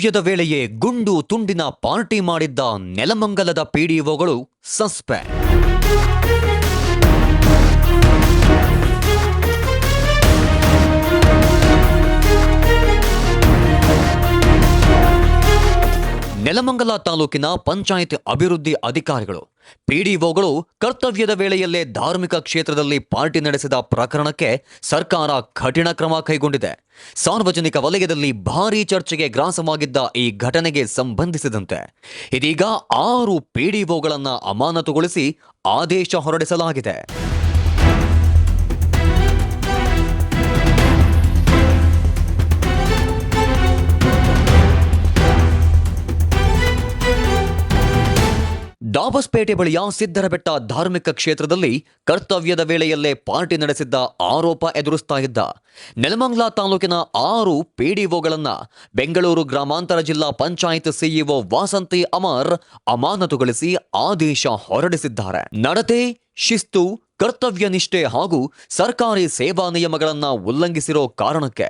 ಕರ್ತವ್ಯದ ವೇಳೆಯೇ ಗುಂಡು ತುಂಡಿನ ಪಾರ್ಟಿ ಮಾಡಿದ್ದ ನೆಲಮಂಗಲದ ಪಿಡಿಒಗಳು ಸಸ್ಪೆಂಡ್. ನೆಲಮಂಗಲ ತಾಲೂಕಿನ ಪಂಚಾಯತ್ ಅಭಿವೃದ್ಧಿ ಅಧಿಕಾರಿಗಳು ಪಿಡಿಒಗಳು ಕರ್ತವ್ಯದ ವೇಳೆಯಲ್ಲೇ ಧಾರ್ಮಿಕ ಕ್ಷೇತ್ರದಲ್ಲಿ ಪಾರ್ಟಿ ನಡೆಸಿದ ಪ್ರಕರಣಕ್ಕೆ ಸರ್ಕಾರ ಕಠಿಣ ಕ್ರಮ ಕೈಗೊಂಡಿದೆ. ಸಾರ್ವಜನಿಕ ವಲಯದಲ್ಲಿ ಭಾರೀ ಚರ್ಚೆಗೆ ಗ್ರಾಸವಾಗಿದ್ದ ಈ ಘಟನೆಗೆ ಸಂಬಂಧಿಸಿದಂತೆ ಇದೀಗ 6 ಪಿಡಿಒಗಳನ್ನು ಅಮಾನತುಗೊಳಿಸಿ ಆದೇಶ ಹೊರಡಿಸಲಾಗಿದೆ. ದಾಬಸ್ಪೇಟೆ ಬಳಿಯ ಸಿದ್ದರಬೆಟ್ಟ ಧಾರ್ಮಿಕ ಕ್ಷೇತ್ರದಲ್ಲಿ ಕರ್ತವ್ಯದ ವೇಳೆಯಲ್ಲೇ ಪಾರ್ಟಿ ನಡೆಸಿದ್ದ ಆರೋಪ ಎದುರಿಸ್ತಾ ಇದ್ದ ನೆಲಮಂಗಲ ತಾಲೂಕಿನ 6 ಪಿಡಿಒಗಳನ್ನು ಬೆಂಗಳೂರು ಗ್ರಾಮಾಂತರ ಜಿಲ್ಲಾ ಪಂಚಾಯತ್ ಸಿಇಒ ವಾಸಂತಿ ಅಮರ್ ಅಮಾನತುಗೊಳಿಸಿ ಆದೇಶ ಹೊರಡಿಸಿದ್ದಾರೆ. ನಡತೆ, ಶಿಸ್ತು, ಕರ್ತವ್ಯ ನಿಷ್ಠೆ ಹಾಗೂ ಸರ್ಕಾರಿ ಸೇವಾ ನಿಯಮಗಳನ್ನು ಉಲ್ಲಂಘಿಸಿರೋ ಕಾರಣಕ್ಕೆ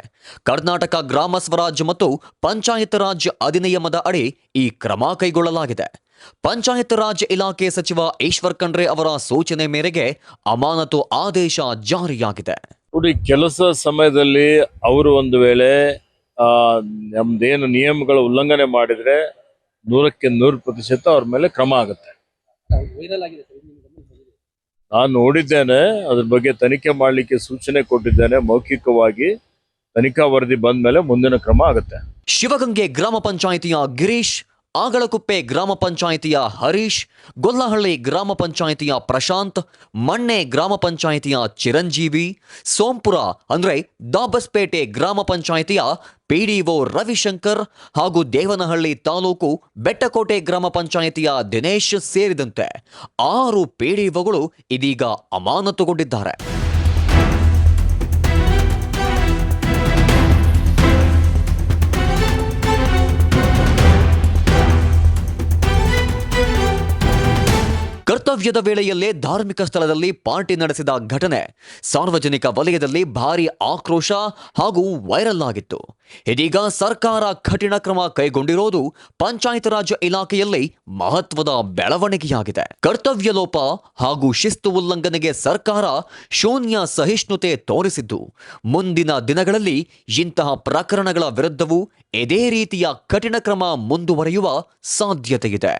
ಕರ್ನಾಟಕ ಗ್ರಾಮ ಸ್ವರಾಜ್ ಮತ್ತು ಪಂಚಾಯತ್ ರಾಜ್ ಅಧಿನಿಯಮದ ಅಡಿ ಈ ಕ್ರಮ ಕೈಗೊಳ್ಳಲಾಗಿದೆ. ಪಂಚಾಯತ್ ರಾಜ್ ಇಲಾಖೆ ಸಚಿವ ಈಶ್ವರ್ ಖಂಡ್ರೆ ಅವರ ಸೂಚನೆ ಮೇರೆಗೆ ಅಮಾನತು ಆದೇಶ ಜಾರಿಯಾಗಿದೆ. ನೋಡಿ, ಕೆಲಸ ಸಮಯದಲ್ಲಿ ಅವರು ಒಂದು ವೇಳೆ ನಮ್ದೇನು ನಿಯಮಗಳ ಉಲ್ಲಂಘನೆ ಮಾಡಿದ್ರೆ 100% ಅವ್ರ ಮೇಲೆ ಕ್ರಮ ಆಗುತ್ತೆ. ನಾನು ನೋಡಿದ್ದೇನೆ, ಅದ್ರ ಬಗ್ಗೆ ತನಿಖೆ ಮಾಡಲಿಕ್ಕೆ ಸೂಚನೆ ಕೊಟ್ಟಿದ್ದೇನೆ. ಮೌಖಿಕವಾಗಿ ತನಿಖಾ ವರದಿ ಬಂದ ಮೇಲೆ ಮುಂದಿನ ಕ್ರಮ ಆಗುತ್ತೆ. ಶಿವಗಂಗೆ ಗ್ರಾಮ ಪಂಚಾಯಿತಿಯ ಗಿರೀಶ್, ಆಗಳಕುಪ್ಪೆ ಗ್ರಾಮ ಪಂಚಾಯಿತಿಯ ಹರೀಶ್, ಗೊಲ್ಲಹಳ್ಳಿ ಗ್ರಾಮ ಪಂಚಾಯಿತಿಯ ಪ್ರಶಾಂತ್, ಮಣ್ಣೆ ಗ್ರಾಮ ಪಂಚಾಯಿತಿಯ ಚಿರಂಜೀವಿ, ಸೋಂಪುರ ಅಂದ್ರೆ ದಾಬಸ್ಪೇಟೆ ಗ್ರಾಮ ಪಂಚಾಯಿತಿಯ ಪಿಡಿಒ ರವಿಶಂಕರ್ ಹಾಗೂ ದೇವನಹಳ್ಳಿ ತಾಲೂಕು ಬೆಟ್ಟಕೋಟೆ ಗ್ರಾಮ ಪಂಚಾಯಿತಿಯ ದಿನೇಶ್ ಸೇರಿದಂತೆ 6 ಪಿಡಿಒಗಳು ಇದೀಗ ಅಮಾನತುಗೊಂಡಿದ್ದಾರೆ. ಕರ್ತವ್ಯದ ವೇಳೆಯಲ್ಲೇ ಧಾರ್ಮಿಕ ಸ್ಥಳದಲ್ಲಿ ಪಾರ್ಟಿ ನಡೆಸಿದ ಘಟನೆ ಸಾರ್ವಜನಿಕ ವಲಯದಲ್ಲಿ ಭಾರೀ ಆಕ್ರೋಶ ಹಾಗೂ ವೈರಲ್ ಆಗಿತ್ತು. ಇದೀಗ ಸರ್ಕಾರ ಕಠಿಣ ಕ್ರಮ ಕೈಗೊಂಡಿರೋದು ಪಂಚಾಯತ್ ರಾಜ್ ಇಲಾಖೆಯಲ್ಲಿ ಮಹತ್ವದ ಬೆಳವಣಿಗೆಯಾಗಿದೆ. ಕರ್ತವ್ಯ ಲೋಪ ಹಾಗೂ ಶಿಸ್ತು ಉಲ್ಲಂಘನೆಗೆ ಸರ್ಕಾರ ಶೂನ್ಯ ಸಹಿಷ್ಣುತೆ ತೋರಿಸಿದ್ದು, ಮುಂದಿನ ದಿನಗಳಲ್ಲಿ ಇಂತಹ ಪ್ರಕರಣಗಳ ವಿರುದ್ಧವೂ ಇದೇ ರೀತಿಯ ಕಠಿಣ ಕ್ರಮ ಮುಂದುವರಿಯುವ ಸಾಧ್ಯತೆಯಿದೆ.